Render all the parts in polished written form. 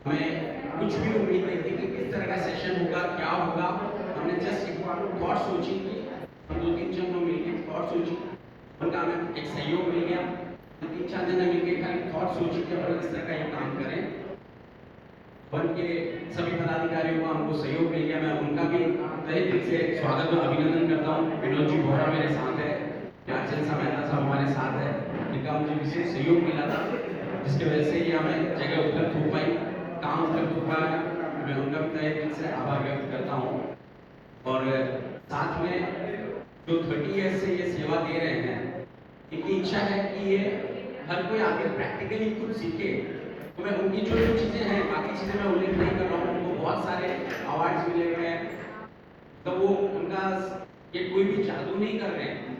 हमें कुछ भी उम्मीद नहीं थी कि किस तरह का सेशन होगा, क्या होगा। हमने जस्ट एक थॉट सोची थी, हम 2-3 जनों मिलके थॉट सोची, उनका हमें एक सहयोग मिल गया। 3-4 जने मिलके खाली थॉट सोची कि हम इस तरह का ये काम करें। वन के सभी पदाधिकारियों को हमको सहयोग मिल गया। मैं उनका भी तहे दिल से स्वागत और अभिनंदन करता हूँ। विनोद जी बोहरा मेरे साथ है, याचन साहब मेहता साहब हमारे साथ है, इनका मुझे विशेष सहयोग मिला था, जिसकी वजह से ये हमें जगह उपलब्ध हो पाई, काम उपलब्ध हो पाया। मैं उनका भी तहे दिल से आभार व्यक्त करता हूँ। और साथ में जो 30 ईयर्स से ये सेवा दे रहे हैं, इनकी इच्छा है कि ये हर कोई आके प्रैक्टिकली खुद सीखे। तो मैं उनकी जो चीज़ें हैं, बाकी चीज़ें मैं उल्लेख नहीं कर रहा हूँ, उनको बहुत सारे अवार्ड्स मिले हुए हैं। तो वो उनका ये कोई भी जादू नहीं कर रहे हैं।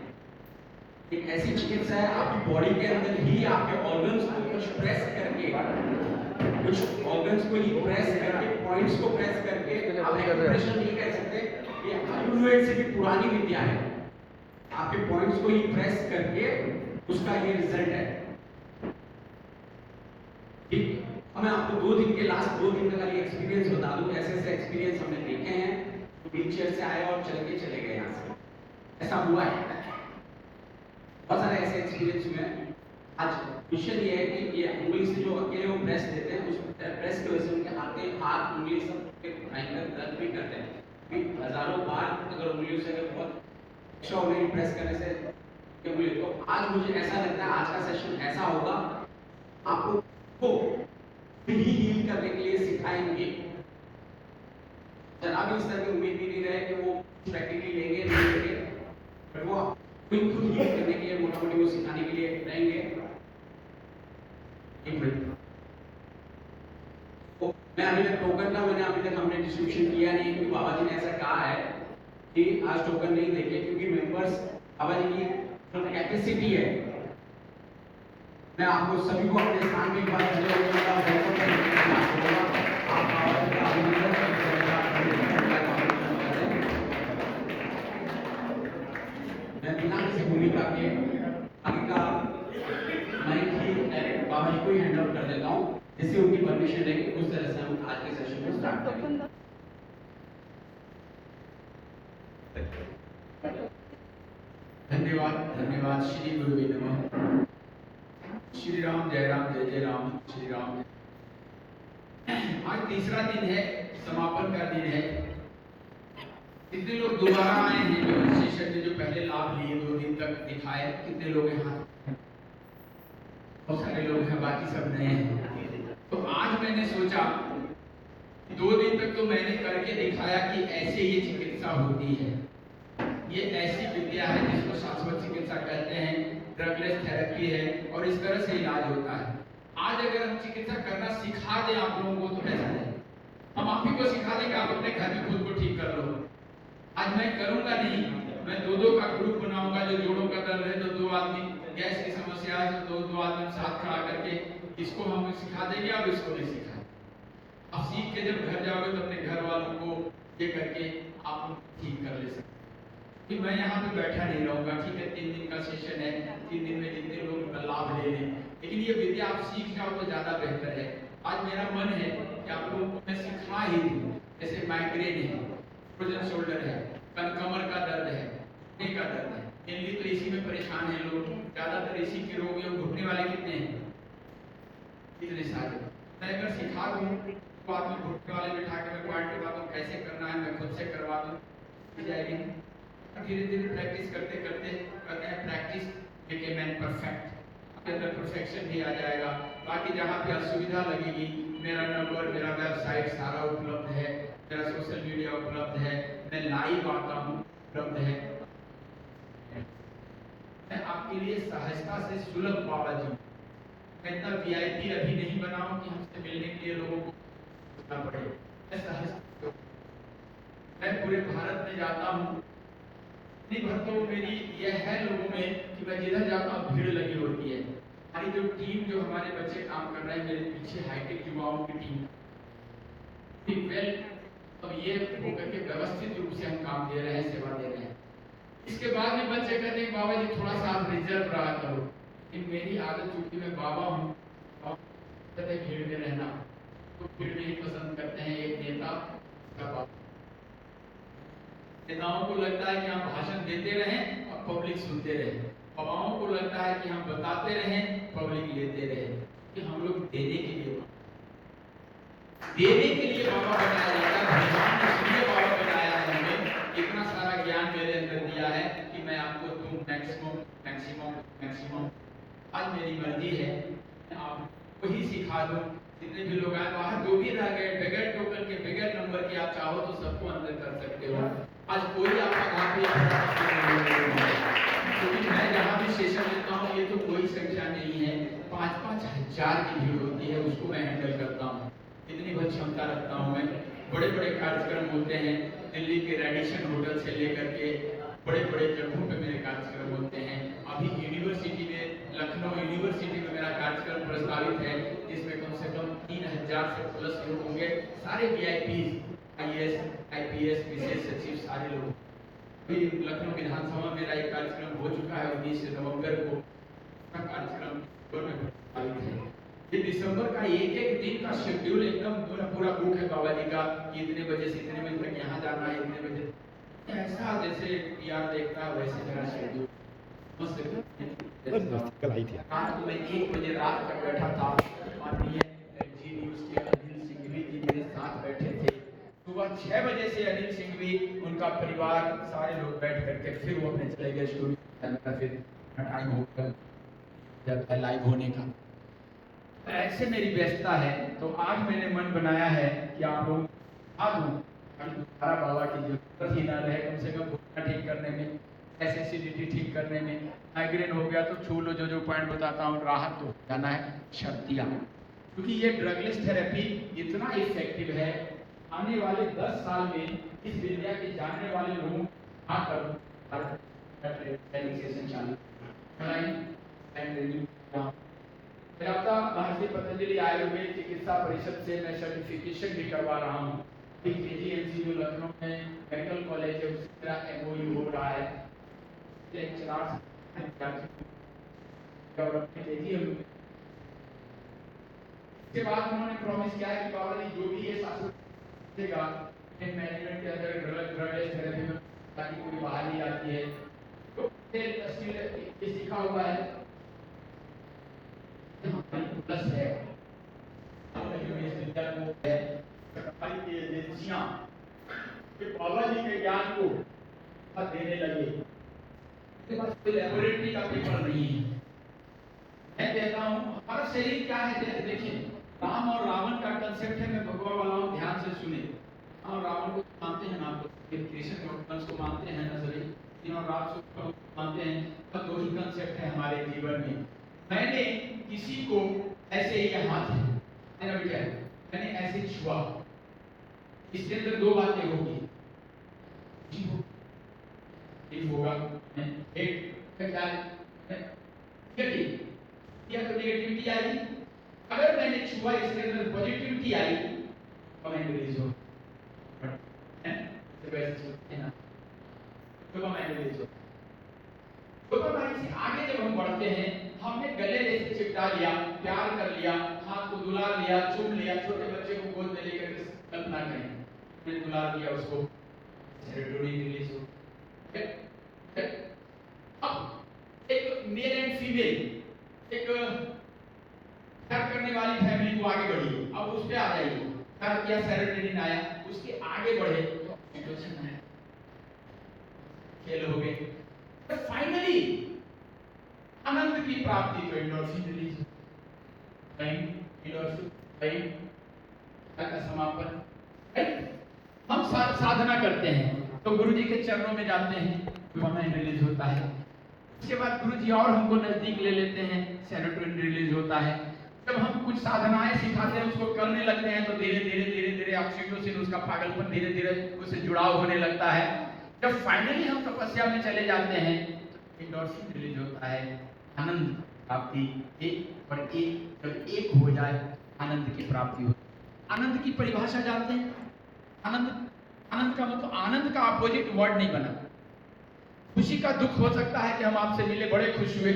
एक ऐसी चिकित्सा है, आपकी बॉडी के अंदर ही आपके ऑर्गन्स को कुछ प्रेस करके, कुछ ऑर्गन्स को ही प्रेस करके, पॉइंट्स को प्रेस करके, आप एक्यूप्रेशर नहीं कह सकते, ये आयुर्वेद से भी पुरानी विद्या है। आपके पॉइंट्स को ही प्रेस करके उसका ये रिजल्ट है। ठीक, अब मैं आपको 2 दिन के लास्ट 2 दिन का खाली एक्सपीरियंस बता दूं। ऐसे एक्सपीरियंस हमने देखे हैं, व्हील चेयर से आए और चल के चले गए यहाँ से, ऐसा हुआ है। बहुत सारे ऐसे एक्सपीरियंस हुए हैं। आज क्वेश्चन ये है कि ये उंगली से जो अकेले वो प्रेस देते हैं, उस प्रेस की वजह से उनके हाथ उंगली सब भयंकर दर्द भी करते हैं। हजारों बार अगर उंगलियों से बहुत अच्छा उंगली प्रेस करने से उंगली, तो आज मुझे ऐसा लगता है आज का सेशन ऐसा होगा, आपको को ही हील करने के लिए सिखाएंगे। जरा भी इस तरह की उम्मीद भी नहीं रहे कि वो प्रैक्टिकली लेंगे नहीं लेंगे, पर वो खुद हील करने के लिए मोटा मोटी वो सिखाने के लिए रहेंगे। तो मैं अभी तक टोकन का अभी तक हमने डिस्ट्रीब्यूशन किया नहीं, क्योंकि बाबा जी ने ऐसा कहा है कि आज टोकन नहीं देंगे, क्योंकि मेंबर्स बाबा जी की जो कैपेसिटी है। मैं आपको सभी को अपने स्थान पे एक बार मैं बिना किसी भूमिका के आगे का माइक ही डायरेक्ट बाबा जी को ही हैंड ओवर कर देता हूँ, जिससे उनकी परमिशन लेके उस तरह से हम आज के सेशन को स्टार्ट करेंगे। धन्यवाद धन्यवाद। श्री गुरुवे नमः। श्री राम जय राम जय जय राम श्री राम। आज तीसरा दिन है, समापन का दिन है। कितने लोग दोबारा आए हैं जो सेशन में जो पहले लाभ लिए 2 दिन तक दिखाए? कितने लोग हैं हाथ? बहुत सारे लोग हैं, बाकी सब नए हैं। तो आज मैंने सोचा 2 दिन तक तो मैंने करके दिखाया कि ऐसे ये चिकित्सा होती है। ये ऐसी विद्या है जिसको शाश्वत चिकित्सा कहते हैं, ड्रगलेस थेरेपी है और इस तरह से इलाज होता है। आज अगर हम चिकित्सा करना सिखा दें आप लोगों को तो कैसा है? हम आप ही को सिखा दें कि आप अपने घर में खुद को ठीक कर लो। आज मैं करूंगा नहीं, मैं 2-2 का ग्रुप बनाऊंगा। जो जोड़ों का दर्द है तो 2 आदमी, गैस की समस्या है तो 2 आदमी साथ खड़ा करके इसको हम सिखा देंगे और इसको नहीं सिखा। अब सीख के जब घर जाओगे तो अपने घर वालों को ये करके आप ठीक कर ले सकते। कि मैं यहाँ पे बैठा नहीं रहूंगा, ठीक है 3 दिन का सेशन है, 3 दिन में जितने लोग लाभ ले लें, लेकिन ये विद्या आप सीख जाओ तो ज्यादा बेहतर है। आज मेरा मन है कि आप लोगों को मैं सिखा ही दूं। जैसे माइग्रेन है, फ्रोजन शोल्डर है, कमर का दर्द है, घुटने का दर्द है, इनलिए तो इसी में परेशान है लोग। ज्यादातर इसी के रोग हैं। घुटने वाले कितने हैं? कितने सारे। मैं अगर सिखा दूं तो आदमी घुटने वाले बिठा के मैं पॉइंट बता दूं कैसे करना है, मैं खुद से करवा दूं, जाएगी। धीरे धीरे प्रैक्टिस करते करते कहते हैं practice make a man perfect. आपके अंदर परफेक्शन भी आ जाएगा। बाकी जहाँ पे असुविधा लगेगी, मेरा नंबर, मेरा वेबसाइट सारा उपलब्ध है, मेरा सोशल मीडिया उपलब्ध है, मैं लाइव आता हूँ, उपलब्ध है। मैं आपके लिए सहजता से सुलभ बाबा जी, मैं इतना VIP अभी नहीं बनाऊं कि हमसे मिलने के लिए लोगों को सोचना पड़े। मैं सहज, मैं पूरे भारत में जाता हूँ। इतनी भर तो मेरी यह है लोगों में कि मैं जिधर जाता हूँ भीड़ लगी होती है। हमारी जो टीम, जो हमारे बच्चे काम कर रहे हैं, मेरे पीछे हाईटेक युवाओं की टीम वेल, अब ये होकर के व्यवस्थित रूप से हम काम दे रहे हैं, सेवा दे रहे हैं। इसके बाद भी बच्चे कहते हैं बाबा जी थोड़ा सा आप रिजर्व रहा करो, लेकिन मेरी आदत चूंकि मैं बाबा हूँ, भीड़ में रहना, तो फिर नहीं पसंद करते हैं एक नेता का बात। नेताओं को लगता है कि हम भाषण देते रहें और पब्लिक सुनते रहे, बाबाओं को लगता है कि हम बताते रहें पब्लिक लेते रहे, कि हम लोग देने के लिए बाबा बनाया जाता है। भगवान ने इसलिए बाबा बनाया है, हमें इतना सारा ज्ञान मेरे अंदर दिया है कि मैं आपको दूं मैक्सिमम। आज मेरी मर्जी है आपको ही सिखा दूं। जितने भी लोग आए बाहर, जो भी रह गए बगैर टोकन के बगैर नंबर के, आप चाहो तो सबको अंदर कर सकते हो। आज कोई आपका घाट क्योंकि मैं जहाँ भी सेशन लेता हूँ ये तो कोई संख्या नहीं है, 5-5 हजार की भीड़ होती है, उसको मैं हैंडल करता हूँ। इतनी बहुत क्षमता रखता हूँ मैं। बड़े बड़े कार्यक्रम होते हैं, दिल्ली के रेडिसन होटल से लेकर के बड़े बड़े जगहों पे मेरे कार्यक्रम होते हैं। अभी यूनिवर्सिटी में, लखनऊ यूनिवर्सिटी में मेरा कार्यक्रम प्रस्तावित है, जिसमें कम से कम 3000 से प्लस लोग होंगे। सारे VIPs, IAS, IPS, विशेष सचिव, सारे लोग। अभी लखनऊ विधानसभा में मेरा एक कार्यक्रम हो चुका है 19 नवंबर को। कार्यक्रम प्रस्तावित है। ये दिसंबर का एक दिन का शेड्यूल एकदम पूरा बुक है बाबा जी का, कि इतने बजे से इतने बजे तक यहाँ जाना है, इतने बजे ऐसा जैसे PR देखता है वैसे मेरा शेड्यूल। कल आई थी रात को मैं 1 बजे रात तक बैठा था। माननीय जी न्यूज के अनिल सिंघवी जी मेरे साथ बैठे थे। सुबह 6 बजे से अनिल सिंघवी, उनका परिवार, सारे लोग बैठ करके फिर वो अपने चले गए स्टूडियो। फिर टाइम हो गया लाइव होने का। ऐसे मेरी व्यस्तता है, तो आज मैंने मन बनाया है कि आप लोग आ दूं, दोबारा बाबा की जरूरत ही ना रहे, कम से कम घुटना ठीक करने में, एसिडिटी ठीक करने में। माइग्रेन हो गया तो छू लो, जो पॉइंट बताता हूँ, राहत तो जाना है शर्तियाँ। क्योंकि ये ड्रगलेस थेरेपी इतना इफेक्टिव है, आने वाले 10 साल में इस विद्या के जानने वाले लोगों आकर सेशन चालू महर्षि पतंजलि आयुर्वेद चिकित्सा परिषद से मैं सर्टिफिकेशन भी करवा रहा हूँ। KGMC जो लखनऊ में मेडिकल कॉलेज है, उससे मेरा MOU हो रहा है। इसके बाद उन्होंने प्रॉमिस किया है कि बाबा जी जो भी ये शासन देगा मैनेजमेंट के अंदर ड्रगलेस थेरेपी में, ताकि कोई बाहर नहीं आती है, तो ये सीखा हुआ है प्लस है सरकारी की एजेंसियां बाबा जी के ज्ञान को देने लगे। कोई लेबोरेटरी का पेपर नहीं है। मैं कहता हूँ हमारा शरीर क्या है, देखिए राम और रावण का कंसेप्ट है। मैं भगवान वाला हूँ, ध्यान से सुने। और रावण को मानते हैं ना, आप कृष्ण भगवान को मानते हैं ना, सभी तीनों राम को मानते हैं। तो दो ही कंसेप्ट है हमारे जीवन में। मैंने किसी को ऐसे ही हाथ है मेरा बेटा है, मैंने ऐसे छुआ, इसके अंदर दो बातें होगी, एक होगा एक क्या है नेगेटिव, या तो नेगेटिविटी आएगी। अगर मैंने छुआ इसके अंदर पॉजिटिविटी आई तो मैं रिलीज हो डोपामाइन से आगे जब हम बढ़ते हैं, हमने गले जैसे चिपटा लिया, प्यार कर लिया, हाथ को दुलार लिया, चूम लिया, छोटे बच्चे को गोद में लेकर कल्पना करें, मैंने दुलार लिया उसको, सेरोटोनिन रिलीज हो। अब एक मेल एंड फीमेल, एक प्यार करने वाली फैमिली को आगे बढ़ी, अब उस पे आ जाइए, प्यार किया, सेरोटोनिन आया, उसके आगे बढ़े तो ऑक्सीटोसिन आया, खेल हो गए। फाइनली आनंद की प्राप्ति को एंडोर्फिन रिलीज, एंडोर्फिन का समापन। हम साधना करते हैं तो गुरु जी के चरणों में जाते हैं, डोपामाइन रिलीज होता है। उसके बाद गुरु जी और हमको नजदीक ले लेते हैं, सेरोटोनिन रिलीज होता है। जब हम कुछ साधनाएं सिखाते हैं, उसको करने लगते हैं, तो धीरे धीरे ऑक्सीटोसिन, उसका पागलपन धीरे धीरे उससे जुड़ाव होने लगता है। जब फाइनली हम तपस्या में चले जाते हैं तो एंडोर्फिन रिलीज होता है, आनंद प्राप्ति। एक और एक जब एक हो जाए आनंद की प्राप्ति होती है। आनंद की परिभाषा जानते हैं? आनंद का मतलब, आनंद का अपोजिट वर्ड नहीं बना। खुशी का दुख हो सकता है कि हम आपसे मिले, बड़े खुश हुए,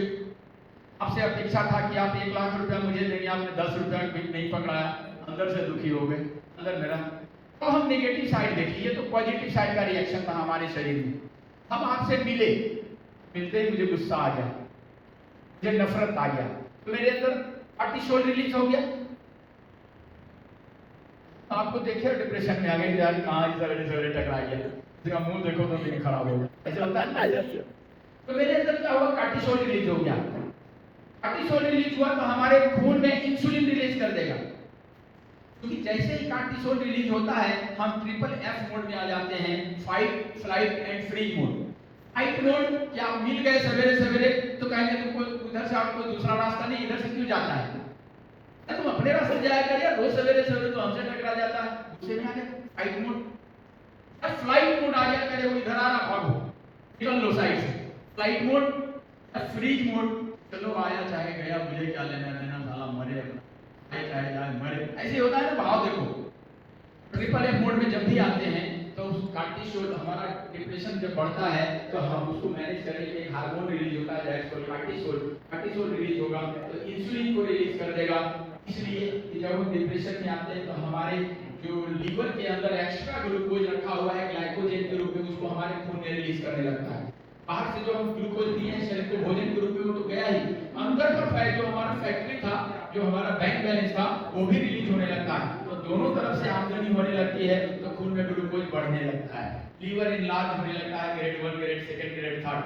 आपसे अपेक्षा था कि आप 1 लाख रुपया मुझे देंगे, आपने 10 रुपया नहीं पकड़ाया, अंदर से दुखी हो गए, अंदर मेरा। तो हम नेगेटिव साइड देखिए, ये तो पॉजिटिव साइड का रिएक्शन था हमारे शरीर में। हम आपसे मिले, मिलते ही मुझे गुस्सा आ गया, मुझे नफरत आ गया, तो मेरे अंदर कॉर्टिसोल रिलीज हो गया। आपको देखिए डिप्रेशन में आ गए, यार कहाँ सवेरे सवेरे टकरा गया, इसका मुंह देखो तो दिन खराब हो गया, ऐसे होता है ना। तो मेरे अंदर क्या हुआ, कॉर्टिसोल रिलीज हो गया। कॉर्टिसोल रिलीज हुआ तो हमारे खून में इंसुलिन रिलीज कर देगा, क्योंकि जैसे ही कॉर्टिसोल रिलीज होता है हम ट्रिपल एफ मोड में आ जाते हैं, fight flight and freeze mode. Fight mode कि आप मिल गए सवेरे सवेरे तो कहेंगे तुमको उधर से आपको दूसरा रास्ता नहीं, इधर से क्यों जाता है, तुम अपने रास्ते जाया करिए, रोज सवेरे सवेरे तो हमसे टकरा जाता है, गुस्से में आ गया फाइट मोड। अब फ्लाइट मोड आ गया, करे वो इधर आ रहा भागो, निकल लो साइड से, फ्लाइट मोड। अब फ्रीज मोड, चलो आया चाहे गया, मुझे क्या लेना देना, साला मरे चाहे जाए मरे, ऐसे होता है ना भाव। देखो ट्रिपल एफ मोड में जब भी आते हैं तो कॉर्टिसोल, हमारा डिप्रेशन जब बढ़ता है तो हम उसको मैनेज करने के लिए हार्मोन रिलीज होता है, जैसे कॉर्टिसोल। कॉर्टिसोल रिलीज होगा तो इंसुलिन को रिलीज कर देगा। इसलिए जब हम डिप्रेशन में आते हैं तो हमारे जो लीवर के अंदर एक्स्ट्रा ग्लूकोज रखा हुआ है ग्लाइकोजेन के रूप में, उसको हमारे खून में रिलीज करने लगता है। बाहर से जो हम ग्लूकोज दिए हैं शरीर को भोजन के रूप में, वो तो गया ही, अंदर का फैट जो हमारा फैक्ट्री था, जो हमारा बैंक बैलेंस था, वो भी रिलीज होने लगता है। तो दोनों तरफ से आमदनी होने लगती है तो खून में ग्लूकोज बढ़ने लगता है, लीवर इनलार्ज होने लगता है, ग्रेड 1 ग्रेड 2 ग्रेड 3,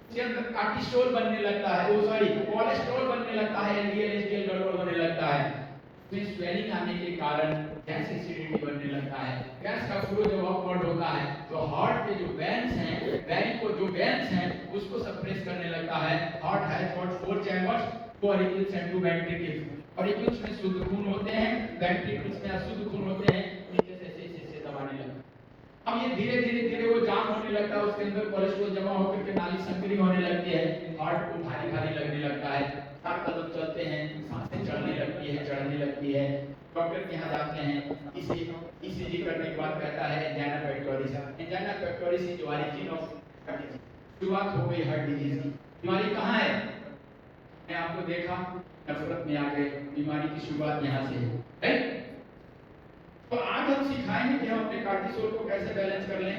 उसके अंदर कॉर्टिसोल बनने लगता है, वो सॉरी कोलेस्ट्रॉल बनने लगता है, एलडीएल एचडीएल गड़बड़ होने लगता है। फिर स्वेलिंग आने के कारण गैस एसिडिटी बनने लगता है, गैस का फ्लो जब अपवर्ड होता है तो हार्ट के जो वेन्स हैं, वेन को जो वेन्स हैं उसको सप्रेस करने लगता है। Heart has got 4 chambers, auricles and 2 ventricles. Auricles में शुद्ध खून होते हैं, वेंट्रिकल्स में अशुद्ध खून होते हैं, नीचे से ऐसे दबाने लगता है। अब ये धीरे धीरे धीरे वो जाम होने लगता है, उसके अंदर कोलेस्ट्रॉल जमा होकर के नाली संकरी होने लगती है, हार्ट को भारी भारी लगने लगता है, 4 कदम चलते हैं, सांसें चढ़ने लगती है, चढ़ने लगती है। डॉक्टर के यहाँ जाते हैं, ईसीजी करने के बाद कहता है angina pectoris. Angina pectoris is origin of heart disease. शुरुआत हो गई हार्ट डिजीज की। बीमारी कहाँ है, मैं आपको देखा नफरत में आ गए, बीमारी की शुरुआत यहाँ से है, राइट। तो आज हम सिखाएंगे कि हम अपने कॉर्टिसोल को कैसे बैलेंस कर लें,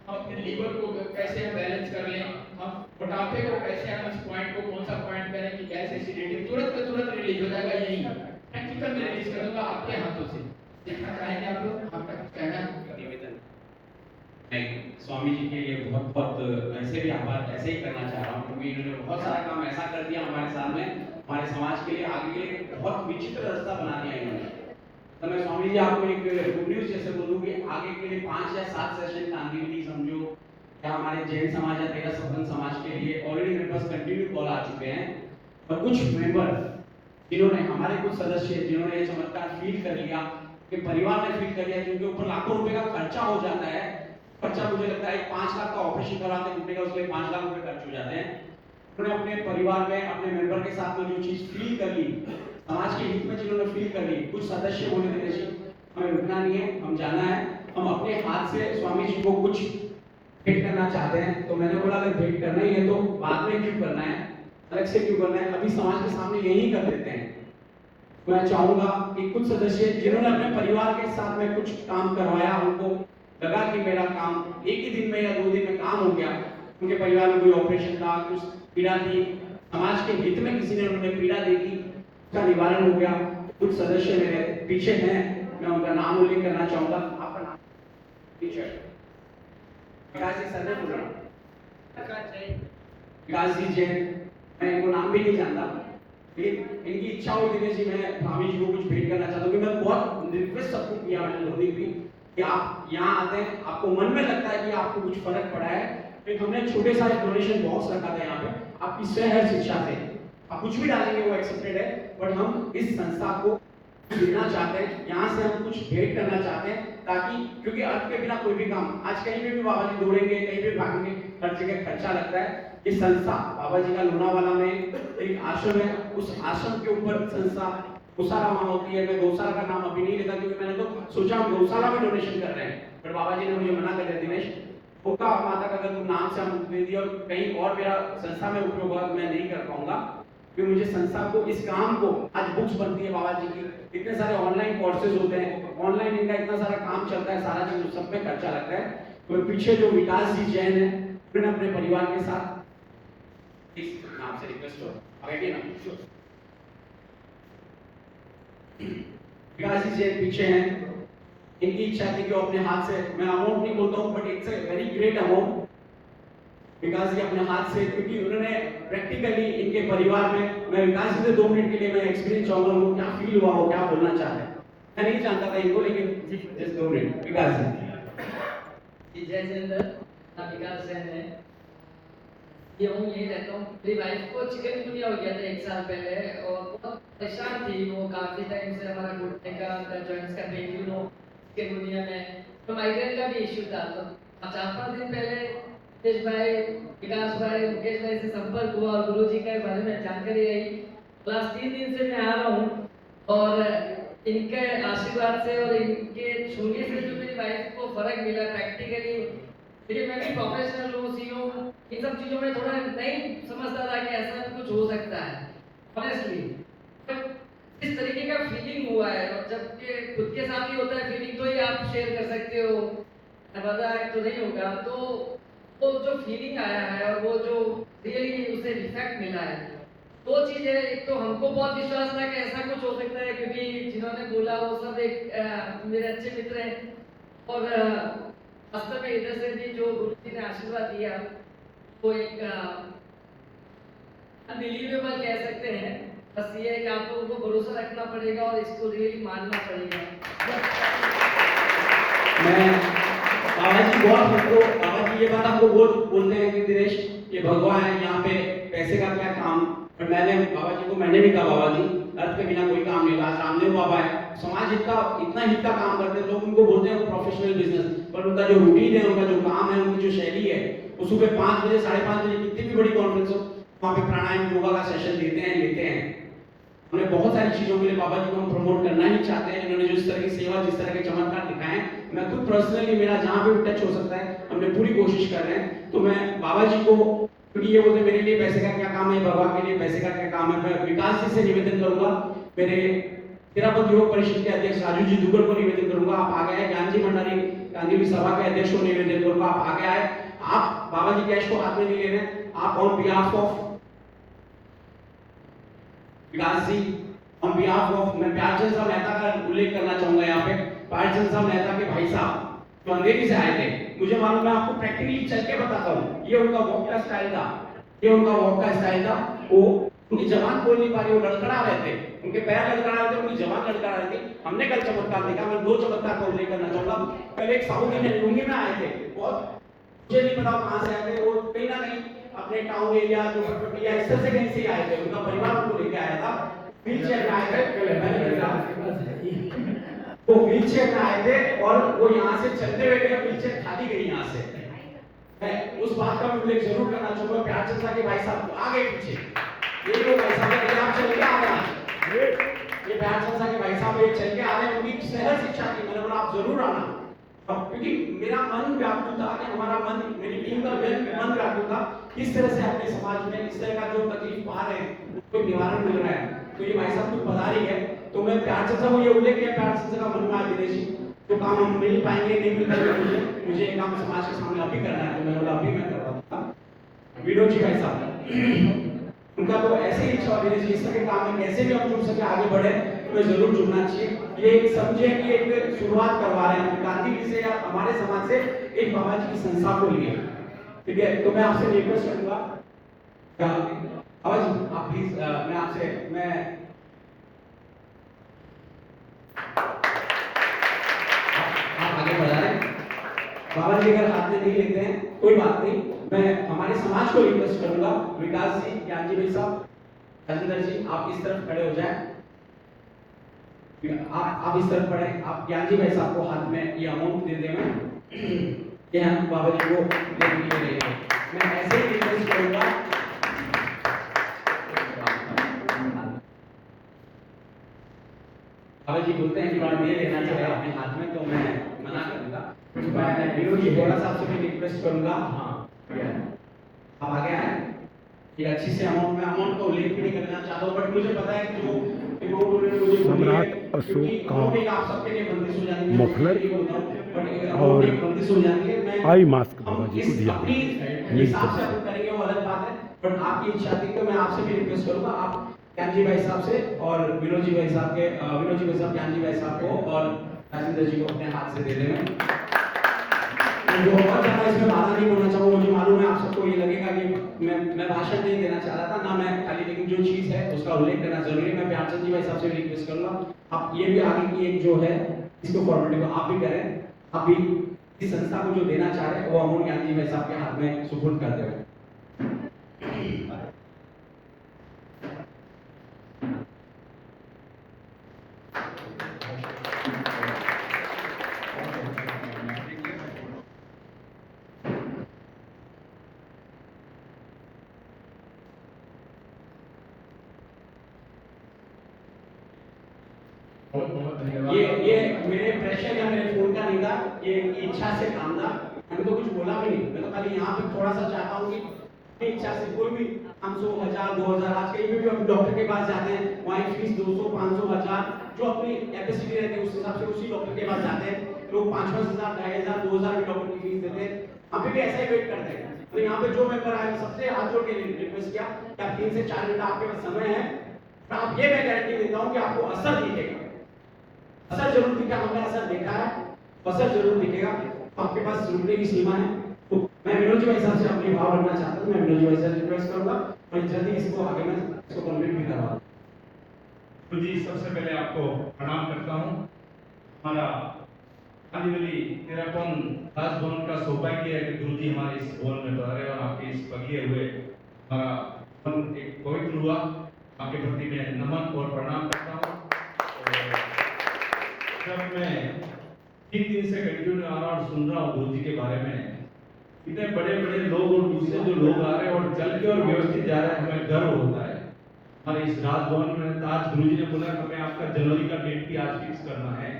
हम अपने लीवर को कैसे हम बैलेंस कर लें, हम मोटापे को कैसे, हम इस पॉइंट को कौन सा पॉइंट करें कि कैसे एसिडिटी तुरंत पे तुरंत रिलीज हो जाएगा, यही प्रैक्टिकल में रिलीज करूंगा आपके हाथों से। देखना चाहेंगे आप लोग, आपका कहना निवेदन मैं स्वामी जी के लिए बहुत बहुत वैसे भी आभार ऐसे ही करना चाह रहा हूँ, क्योंकि इन्होंने बहुत सारा काम ऐसा कर दिया हमारे साथ में, हमारे समाज के लिए आगे के लिए बहुत विचित्र रास्ता बना दिया इन्होंने। तो मैं स्वामी जी आपको एक गुड न्यूज जैसे बोलूँ कि आगे के लिए 5 या 7 सेशन कांदिवली समझो या हमारे जैन समाज या तेरा सपन समाज के लिए ऑलरेडी मेरे पास कंटिन्यू कॉल आ चुके हैं। और कुछ मेंबर जिन्होंने, हमारे कुछ सदस्य जिन्होंने ये चमत्कार फील कर लिया, कि परिवार ने फील कर लिया कि उनके ऊपर लाखों रुपए का खर्चा हो जाता है, खर्चा मुझे लगता है 5 लाख का ऑपरेशन करवाते घुटने का, उसके लिए 5 लाख रुपए खर्च हो जाते हैं। उन्होंने अपने परिवार में अपने मेंबर के साथ में जो चीज फील कर ली, समाज के हित में जिन्होंने फील कर ली, कुछ सदस्य बोले दिनेश जी हमें रुकना नहीं है, हम जाना है, हम अपने हाथ से स्वामी जी को कुछ भेंट करना चाहते हैं। तो मैंने बोला अगर भेंट करना ही है तो बाद में क्यों करना है, अलग से क्यों करना है, अभी समाज के सामने यही कर देते हैं। मैं चाहूंगा कि कुछ सदस्य जिन्होंने अपने परिवार के साथ में कुछ काम करवाया, उनको लगा कि मेरा काम एक ही दिन में या 2 दिन में काम हो गया, उनके परिवार में कोई ऑपरेशन था, कुछ पीड़ा थी, समाज के हित में किसी ने उन्हें पीड़ा देखी, उसका निवारण हो गया। कुछ सदस्य मेरे पीछे हैं, मैं उनका नाम उल्लेख करना चाहूंगा। आपका नाम पीछे विकास जी सर ने बोला, विकास जी जैन, मैं इनको नाम भी नहीं जानता, लेकिन इनकी इच्छा हुई दिनेश जी मैं स्वामी जी को कुछ भेंट करना चाहता हूँ, कि मैं बहुत रिक्वेस्ट सबको किया मैंने लोधी भी कि आप यहाँ आते हैं, आपको मन में लगता है कि आपको कुछ फर्क पड़ा है, फिर हमने छोटे सा डोनेशन बॉक्स रखा था यहाँ पे, आपकी स्वहर शिक्षा से आप कुछ भी डालेंगे वो एक्सेप्टेड है, बट हम इस संस्था को देना चाहते हैं, यहाँ से हम कुछ भेंट करना चाहते हैं, ताकि क्योंकि अर्थ के बिना कोई भी काम, आज कहीं पे भी बाबा जी दौड़ेंगे, कहीं पे भागेंगे, हर जगह खर्चा लगता है। ये संस्था बाबा जी का लोनावाला में एक आश्रम है, उस आश्रम के ऊपर संस्था गौशाला वहाँ होती है। मैं गौशाला का नाम अभी नहीं लेता, क्योंकि मैंने तो सोचा हम गौशाला में डोनेशन कर रहे हैं, पर बाबा जी ने मुझे मना कर दिया, दिनेश होगा माता का अगर तुम नाम से हम दे दिया और कहीं और मेरा संस्था में उपयोग मैं नहीं कर पाऊंगा, क्योंकि मुझे संस्था को, इस काम को, आज बुक्स बनती है बाबा जी की, इतने सारे ऑनलाइन कोर्सेज होते हैं, ऑनलाइन इनका इतना सारा काम चलता है, सारा चीज सब में खर्चा लगता है। तो पीछे जो विकास जी जैन है, उन्होंने अपने परिवार के साथ इस नाम से रिक्वेस्ट हो बैठिए ना। विकास जी जैन पीछे हैं, इनकी इच्छा थी कि वो अपने हाथ से, मैं अमाउंट नहीं बोलता हूँ but it's a very great amount, Vikas ji अपने हाथ से, क्योंकि उन्होंने प्रैक्टिकली इनके परिवार में, मैं विकास जी से 2 मिनट के लिए मैं एक्सपीरियंस चाहूंगा, उनको क्या फील हुआ हो, क्या बोलना चाहते हैं। मैं नहीं जानता था इनको, लेकिन जस्ट 2 मिनट विकास जी। जय जिंदर, मैं विकास जैन है। ये हूँ, यही रहता हूँ। मेरी वाइफ को चिकनगुनिया हो गया था 1 साल पहले और बहुत परेशान थी वो, काफी टाइम से हमारा घुटने का जॉइंट्स का पेन, यू नो, चिकनगुनिया में तो माइग्रेन का भी इश्यू था। तो 4-5 दिन पहले मुकेश भाई, विकास भाई, मुकेश भाई से संपर्क हुआ और गुरुजी के बारे में जानकारी आई। लास्ट 3 दिन से मैं आ रहा हूँ और इनके आशीर्वाद से और इनके छूने से जो मेरी वाइफ को फर्क मिला प्रैक्टिकली, क्योंकि मैं भी प्रोफेशनल हूँ, सी हूँ, इन सब चीज़ों में थोड़ा नहीं समझता था कि ऐसा कुछ हो सकता है ऑनेस्टली। बट इस तरीके का फीलिंग हुआ है, और जब ये खुद के साथ ही होता है फीलिंग, तो ही आप शेयर कर सकते हो, वरना तो नहीं होगा। तो वो जो फीलिंग आया है और वो जो रियली उसे इफेक्ट मिला है, 2 चीज़ है। एक तो हमको बहुत विश्वास था कि ऐसा कुछ हो सकता है, क्योंकि जिन्होंने बोला वो सब एक मेरे अच्छे मित्र हैं, और वास्तव में इधर से भी जो गुरुजी ने आशीर्वाद दिया वो एक अनबिलीवेबल कह सकते हैं। बस ये है कि आप लोगों को भरोसा रखना पड़ेगा और इसको रियली मानना पड़ेगा। मैं बाबा जी बहुत हमको, बाबा जी ये बात आपको बोलते हैं कि दिनेश ये भगवान है, यहाँ पे पैसे का क्या काम, पर मैंने बाबा जी को मैंने भी कहा बाबा जी अर्थ के बिना कोई काम नहीं। आज रामदेव बाबा है, समाज हित का इतना हित का काम करते हैं, लोग उनको बोलते हैं प्रोफेशनल बिजनेस, पर उनका जो रूटीन है, उनका जो काम है, उनकी जो शैली है, वो सुबह 5 बजे 5:30 बजे कितनी भी बड़ी कॉन्फ्रेंस हो वहाँ पे प्राणायाम योगा का सेशन लेते हैं। हमें बहुत सारी चीजों के लिए बाबा जी को हम प्रमोट करना ही चाहते हैं। इन्होंने जो इस तरह की सेवा, जिस तरह के चमत्कार दिखाए, मैं खुद पर्सनली, मेरा जहाँ पे भी टच हो सकता है हमने पूरी कोशिश कर रहे हैं। तो मैं बाबा जी को, क्योंकि ये बोलते मेरे लिए पैसे का क्या काम है, भगवान के लिए पैसे का क्या काम है, मैं विकास जी से निवेदन करूंगा, मेरे तिरापत युवक परिषद के अध्यक्ष राजू जी दुगर को निवेदन करूंगा, आप आगे आए, ज्ञान जी भंडारी गांधी सभा के अध्यक्ष को निवेदन करूंगा, आप आगे आए। आप बाबा जी कैश को हाथ में नहीं ले रहे, आप on behalf of Vikas ji, on behalf of, मैं प्यारचंद साहब मेहता का उल्लेख करना चाहूंगा यहाँ पे। प्यारचंद साहब मेहता के भाई साहब जो अंधेरी से आए थे, मुझे मालूम, मैं आपको प्रैक्टिकली चल के बताता हूँ, ये उनका वॉक का स्टाइल था, ये उनका वॉक का स्टाइल था। वो उनकी जबान बोल नहीं पा रही, वो लड़खड़ा रहे थे, उनके पैर लड़खड़ा रहे थे, उनकी जबान लड़खड़ा रही थी। हमने कल चमत्कार देखा, मैं 2 चमत्कार का उल्लेख करना चाहूंगा। कल एक साउथ इंडियन लुंगी में आए थे, बहुत मुझे नहीं पता कहां से आए थे, वो कहीं ना कहीं अपने टाउन एरिया जो या इस तरह से कहीं से आए थे, उनका परिवार उनको लेके आया था, व्हीलचेयर में आए थे, वो व्हीलचेयर में आए थे और वो यहाँ से चलते हुए गए, व्हीलचेयर खाली गई यहाँ से। मैं उस बात का भी उल्लेख जरूर करना चाहूंगा। प्यारचंद साहब के भाई साहब आगे पीछे, ये लोग भाई साहब के आप चल के आ रहे हैं, ये प्यारचंद साहब के भाई साहब ये चल के आ रहे हैं, उनकी सहज शिक्षा की, मैंने बोला आप जरूर आना, क्योंकि मेरा मन व्याकुल था कि हमारा मन, मेरी टीम का मन व्याकुल था, किस तरह से अपने समाज में इस तरह का जो तकलीफ पा रहे हैं उसको निवारण मिल रहा है। तो ये भाई साहब कुछ बता रही है, तो मैं प्यारचंद साहब को ये उल्लेख किया, प्यारचंद साहब का मन में आ दिनेश जी तो काम हम मिल पाएंगे नहीं मिल पाएंगे, मुझे एक काम समाज के सामने अभी करना है, तो मैंने बोला अभी मैं करवाता हूं। विनोद जी भाई साहब, उनका तो ऐसे ही इच्छा होती है इस तरह के काम में कैसे भी हम जुड़ सके, आगे बढ़े, तो जरूर जुड़ना चाहिए। ये समझे कि एक शुरुआत करवा रहे हैं गांधी जी से या हमारे समाज से एक बाबा जी की संस्था को लिए, ठीक है। तो मैं आपसे रिक्वेस्ट करूंगा बाबा जी, आप प्लीज, मैं आपसे, मैं आगे बढ़ा रहे हैं। बाबा जी अगर हाथ में नहीं लेते हैं कोई बात नहीं, मैं हमारे समाज को रिक्वेस्ट करूंगा, विकास जी, ज्ञान जी भाई साहब, राजेंद्र जी, आप इस तरफ खड़े हो जाएं, आप इस तरफ पढ़े, आप ज्ञान जी भाई साहब को हाथ में ये अमाउंट दे दें, ये हम बाबा जी को देने के लिए, मैं ऐसे ही रिक्वेस्ट करूंगा। बाबा जी बोलते हैं कि बाबा ये लेना चाहिए अपने हाथ में, तो मैं मना कर दूंगा। मैं विनोद जी बोरा साहब से भी रिक्वेस्ट करूंगा, हाँ आप आगे आए, ये अच्छी से अमाउंट, मैं अमाउंट का उल्लेख भी नहीं करना चाहता हूँ, बट मुझे पता है कि जो सम्राट अशोक का मफलर और आई मास्क बाबा जी को दिया गया मेरी तरफ से। करेंगे वो अलग बात है, बट आपकी इच्छा थी तो मैं आपसे भी रिक्वेस्ट करूंगा, आप ज्ञान जी भाई साहब से और विनोद जी भाई साहब ज्ञान जी भाई साहब को और राजेंद्र जी को अपने हाथ से दे देना। जो और ज्यादा इसमें बाधा नहीं बोलना चाहूँगा, मुझे मालूम है आप सबको ये लगेगा कि मैं भाषण नहीं देना चाह रहा था ना, मैं खाली, लेकिन जो चीज है उसका उल्लेख करना जरूरी है। मैं प्यारचंद जी भाई साहब से भी रिक्वेस्ट करूंगा, आप ये भी आगे की एक जो है इसको फॉर्मेलिटी को आप भी करें, आप भी इस संस्था को जो देना चाह रहे हैं वो अमोल ज्ञान जी भाई साहब के हाथ में सुपुर्द कर दें। बहुत बहुत धन्यवाद। ये मेरे प्रेशर या मेरे फोन का नहीं था, ये इच्छा से काम था। मैंने तो कुछ बोला भी नहीं, मैं तो खाली यहाँ पे थोड़ा सा चाहता हूँ कि अपनी इच्छा से कोई भी 500, 1000, 2000, आज कहीं भी हम डॉक्टर के पास जाते हैं, वहाँ फीस 200, 500, 1000 जो अपनी कैपेसिटी रहती है उस हिसाब से उसी डॉक्टर के पास जाते हैं। लोग 5,000, 2,500, 2,000 भी डॉक्टर की फीस देते हैं, हम भी ऐसा ही वेट करते हैं। तो यहाँ पे जो मेंबर आए सबसे हाथ जोड़ के रिक्वेस्ट किया कि आप 3 से 4 घंटा आपके पास समय है, आप ये मैं गारंटी देता हूँ कि आपको असर दिखेगा, असर जरूर दिखा, हमने असर देखा है, असर जरूर दिखेगा। आपके पास रुकने की सीमा है, तो मैं विनोद जी भाई साहब से अपने भाव रखना चाहता हूँ, मैं विनोद जी भाई से रिक्वेस्ट करूंगा और जल्दी इसको आगे मैं इसको कंप्लीट भी करवा दूं। तो जी सबसे पहले आपको प्रणाम करता हूँ। हमारा आदिवाली तेरापन राजभवन का सौभाग्य है कि गुरु जी हमारे इस भवन में पधारे और आपके इस पगले हुए हमारा मन एक पवित्र हुआ। आपके प्रति मैं नमन और प्रणाम करता हूँ। जब मैं 3 दिन से कंटिन्यू आ रहा और सुन रहा हूँ गुरु जी के बारे में, इतने बड़े बड़े लोग और दूसरे जो लोग आ रहे हैं और चल के और व्यवस्थित जा रहे हैं, हमें गर्व होता है। हमारे इस राजभवन में आज गुरु जी ने बोला हमें आपका जनवरी का डेट भी आज फिक्स करना है,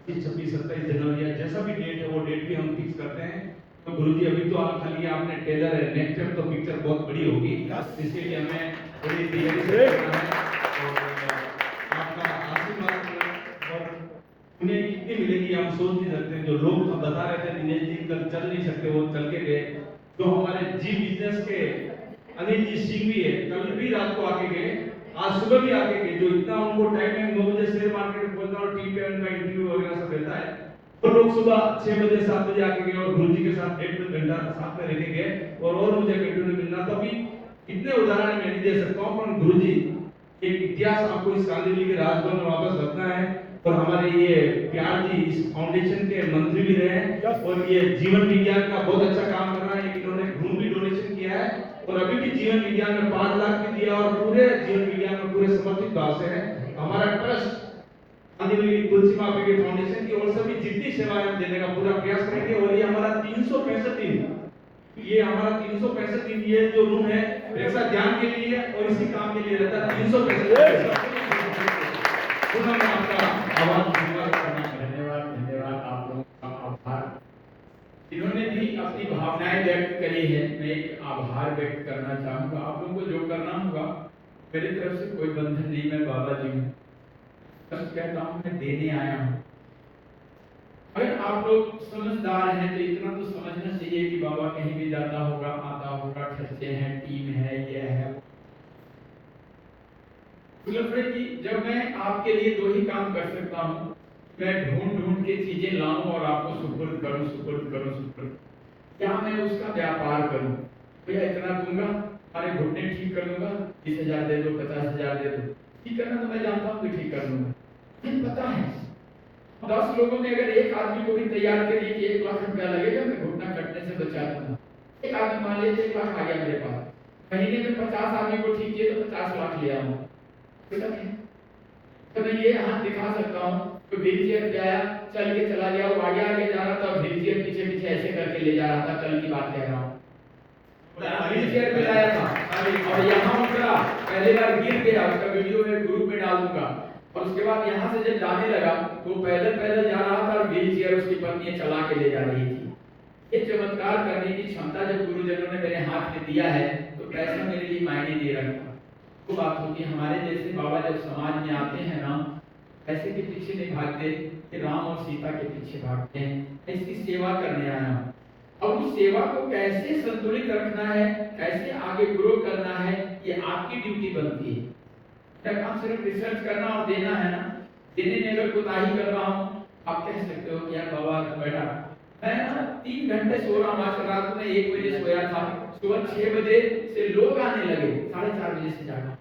26, 27 जनवरी या जैसा भी डेट है वो डेट भी हम फिक्स करते हैं। तो गुरु जी अभी तो आप खाली आपने टेलर है, नेक्स्ट टाइम तो पिक्चर बहुत बड़ी होगी, इसके लिए हमें बड़ी तैयारी से करना है। और आपका आशीर्वाद और उन्हें कितनी मिलेगी हम सोच नहीं सकते। जो लोग हम बता रहे थे दिनेश जी कल चल नहीं सकते, वो चल के गए। जो हमारे जी बिजनेस के अनिल जी सिंह भी है, कल भी रात को आके गए, आज सुबह भी आके गए। जो इतना उनको टाइम है 9 बजे शेयर मार्केट में बोलता और टीवी पे उनका इंटरव्यू वगैरह सब रहता है, वो लोग सुबह 6 बजे 7 बजे आके गए और गुरु जी के साथ 1.5 घंटा साथ में रह के गए और मुझे कंटिन्यू मिलना। तो अभी इतने उदाहरण मैं नहीं दे सकता हूँ, पर गुरु जी एक इतिहास आपको इस कांदिवली के राजभवन में वापस रखना है। और हमारे ये प्यार जी इस फाउंडेशन के मंत्री भी रहे हैं और ये जीवन विज्ञान का बहुत अच्छा काम कर रहा है। इन्होंने घूम भी डोनेशन किया है और अभी भी जीवन विज्ञान में 5 लाख भी दिया और पूरे जीवन विज्ञान में पूरे समर्पित भाव से है। हमारा ट्रस्ट कांदिवली तुलसी माँ के फाउंडेशन की ओर से भी जितनी सेवाएं हम देने का पूरा प्रयास करेंगे। और ये हमारा 365 दिन, ये हमारा 365 दिन ये जो रूम है ऐसा ध्यान के लिए और इसी काम के लिए रहता है। 365 धन्यवाद आप लोगों का आभार। इन्होंने भी अपनी भावनाएं व्यक्त करी है, मैं एक आभार व्यक्त करना चाहूंगा। आप लोगों को जो करना होगा, मेरी तरफ से कोई बंधन नहीं, मैं बाबा जी हूँ, बस कहता हूँ मैं देने आया हूँ। अगर आप लोग समझदार हैं तो इतना तो समझना चाहिए कि बाबा कहीं भी जाता होगा, आता होगा, खर्चे हैं, टीम है, ये है। कि जब मैं आपके लिए 2 ही काम कर सकता हूँ, मैं ढूंढ के चीजें लाऊं और आपको सुपुर्द करूं। क्या मैं उसका व्यापार करूं? भैया इतना दूंगा, हमारे घुटने ठीक कर दूंगा, 20,000 दे दो, 50,000 दे दो, ठीक करना तो मैं जानता हूँ कि ठीक कर दूंगा। मुझे पता है 10 लोगों ने अगर एक आदमी को भी तैयार करिए कि 1 लाख रुपया लगेगा, मैं घुटना कटने से बचा दूंगा। एक आदमी मान लीजिए 1 लाख आ गया मेरे पास, महीने में 50 आदमी को ठीक किए तो 50 लाख ले आऊंगा। तो मैं ये हाथ दिखा सकता हूँ तो व्हील चेयर पे आया, चल के चला गया, वो आगे जा रहा था, व्हील चेयर पीछे ऐसे करके ले जा रहा था। कल की बात कह रहा हूँ, व्हील चेयर पे लाया था और यहाँ उतरा, पहली बार गिर गया, उसका वीडियो मैं ग्रुप में डाल दूंगा। और उसके बाद यहाँ से जब जाने लगा तो पैदल जा रहा था और व्हील चेयर उसकी पत्नी चला के ले जा रही थी। ये चमत्कार करने की क्षमता जब गुरुजनों ने मेरे हाथ में दिया है तो पैसा मेरे लिए मायने दे रहा था। वो बात होती है हमारे जैसे बाबा जब समाज में आते हैं ना, ऐसे के पीछे नहीं भागते कि राम और सीता के पीछे भागते हैं, इसकी सेवा करने आया हूँ। अब उस सेवा को कैसे संतुलित रखना है, कैसे आगे ग्रो करना है, ये आपकी ड्यूटी बनती है। क्या काम सिर्फ रिसर्च करना और देना है ना, देने में अगर कोताही कर रहा हूँ, आप कह सकते हो कि यार बाबा बेटा मैं ना 3 घंटे सो रहा हूँ, आज रात में 1 बजे सोया था, सुबह 6 बजे से लोग आने लगे, 4:30 बजे से जागा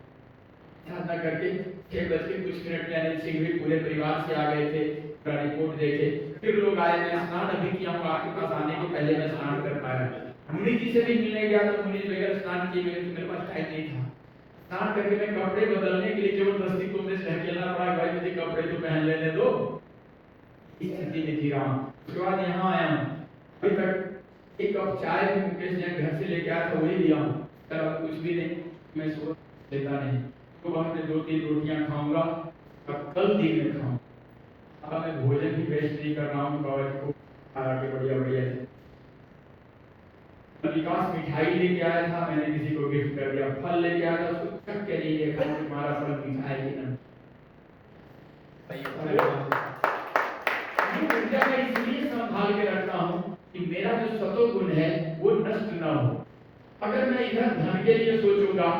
साधना करके 6 बज के कुछ मिनट में अनिल सिंह भी पूरे परिवार से आ गए थे, पूरा रिपोर्ट देखे, फिर लोग आए, मैं स्नान अभी किया हूँ, आपके पास आने के पहले मैं स्नान कर पाया। मुनि जी से भी मिलने गया तो मुनि बगैर स्नान किए मेरे पास टाइम नहीं था, स्नान करके मैं कपड़े बदलने के लिए जबरदस्ती तुमने से ढकेलना पड़ा, भाई मुझे कपड़े तो पहन लेने दो, इस स्थिति में जी रहा हूँ। उसके बाद यहाँ आया हूँ, अभी तक 1 कप चाय भी मुकेश ने घर से लेके आया था, वही लिया हूँ, कुछ भी नहीं, मैं सुबह लेता नहीं, तो वहाँ में 2-3 रोटियां खाऊंगा और कल दिन में खाऊंगा। अब मैं भोजन भी वेस्ट नहीं कर रहा हूँ, बाबा जी को खा के बढ़िया बढ़िया से। विकास मिठाई लेके आया था, मैंने किसी को गिफ्ट कर दिया, फल लेके आया था, उसको चख के नहीं देखा कि हमारा फल मीठा है कि नहीं। ऊर्जा मैं इसलिए संभाल के रखता हूँ कि मेरा जो सतो गुण है वो नष्ट न हो। अगर मैं इधर धन के लिए सोचूंगा,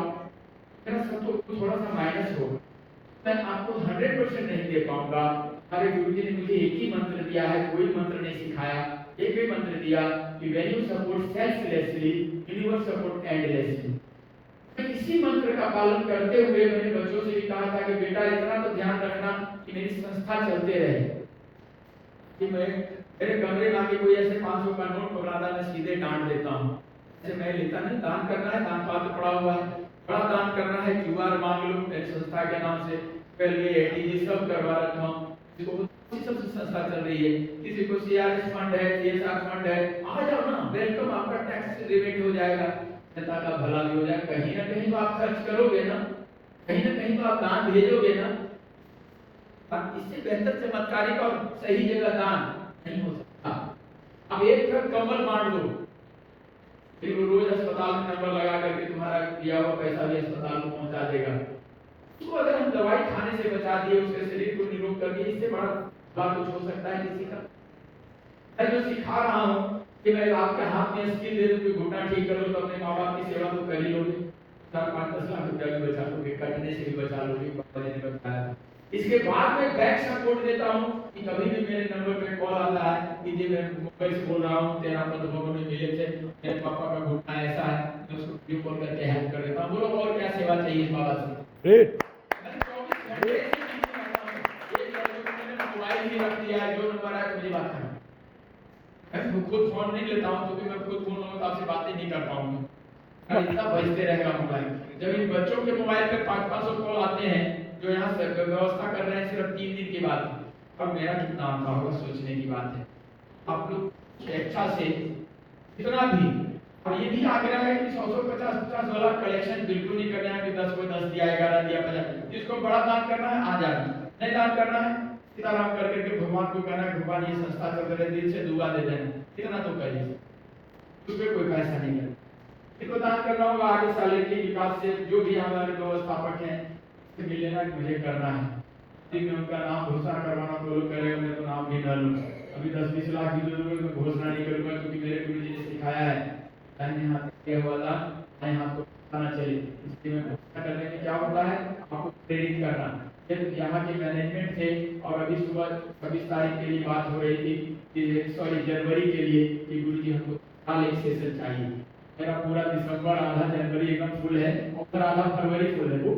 मेरा सतो गुण थोड़ा सा माइनस होगा, मैं आपको 100% नहीं दे पाऊंगा। हमारे गुरु जी ने मुझे एक ही मंत्र दिया है, कोई मंत्र नहीं सिखाया, एक ही मंत्र दिया कि when you support selflessly, universe support endlessly। मैं इसी मंत्र का पालन करते हुए मैंने बच्चों से भी कहा था कि बेटा इतना तो ध्यान रखना कि मेरी संस्था चलते रहे, कि मैं मेरे कमरे में आके कोई ऐसे 500 का नोट पकड़ाता मैं सीधे डांट देता हूँ, ऐसे मैं लेता नहीं, दान करना है, दान पात्र पड़ा हुआ है, बड़ा दान करना है, QR मांग लो मेरी संस्था के नाम से, पहले ATG सब करवा रखा हूँ, सब संस्था चल रही है, किसी को CRS फंड है, CSR फंड है, आ जाओ ना, वेलकम, आपका टैक्स रिबेट हो जाएगा, जनता का भला भी हो जाएगा, कहीं ना कहीं तो आप खर्च करोगे ना, कहीं ना कहीं तो आप दान भेजोगे ना। इससे बेहतर चमत्कारिक और सही जगह दान नहीं हो सकता। अब एक ट्रक कंबल बांट दो, फिर वो रोज अस्पताल में नंबर लगा करके तुम्हारा दिया हुआ पैसा भी अस्पताल को पहुंचा देगा। उसको अगर हम दवाई खाने से बचा दिए, उसके शरीर को निरोग कर दिए, इससे बड़ा बात कुछ हो सकता है किसी का? मैं जो सिखा रहा हूँ कि मैं आपके हाथ में स्किल दे दूं कि घुटना ठीक कर लो तो अपने माँ बाप की सेवा तो कर ही लोगे, 4-5-10 लाख रुपया भी बचा लोगे, कटने से भी बचा लोगे, बाबा जी ने बताया था। इसके बाद मैं बैक सपोर्ट देता हूँ कि कभी भी मेरे नंबर पे कॉल आता है कि जी मैं मुंबई से बोल रहा हूँ, तेरा भवन में मिले थे, मेरे पापा का घुटना ऐसा है, मैं उसको वीडियो कॉल करके हेल्प कर देता हूँ। बोलो और क्या सेवा चाहिए बाबा से? मोबाइल ही रख दिया है, जो नंबर आया मुझे बात करना, मैं खुद फोन नहीं लेता हूँ क्योंकि मैं खुद फोन लूंगा तो आपसे बातें नहीं कर पाऊंगा, इतना बजते रहेगा मोबाइल। जब इन बच्चों के मोबाइल पे 500-500 कॉल आते हैं जो यहाँ से व्यवस्था कर रहे हैं सिर्फ 3 दिन की बात है, अब मेरा कितना आता होगा सोचने की बात है। आप लोग स्वेच्छा से इतना भी, और ये भी आग्रह है कि 100-150 वाला कलेक्शन बिल्कुल नहीं करना है कि 10 को 10 दिया, 11 दिया, 50, जिसको बड़ा दान करना है आ जाए, नहीं दान करना है सीताराम करके भगवान को कहना है भगवान ये संस्था चल रही है, दिल से दुआ दे देना, इतना तो करिए, उसमें कोई पैसा नहीं है। इसको दान करना होगा आगे साइलेंटली विकास से जो भी हमारे व्यवस्थापक हैं मिल लेना कि मुझे करना है, फिर मैं उनका नाम घोषणा करवाना तो लोग करेगा मैं तो नाम भी डाल लूँ, अभी 10-20 लाख की जरूरत में घोषणा नहीं करूँगा क्योंकि मेरे गुरु जी ने सिखाया है दाहिने हाथ के वाला दाएं हाथ को खाना चाहिए। इसलिए मैं घोषणा करने में क्या होता है आपको प्रेरित करना। यहाँ के मैनेजमेंट थे और अभी सुबह 26 तारीख के लिए बात हो रही थी कि जनवरी के लिए कि गुरु जी हमको साल एक सेशन चाहिए। मेरा पूरा दिसंबर आधा जनवरी एकदम फुल है और आधा फरवरी फुल है, वो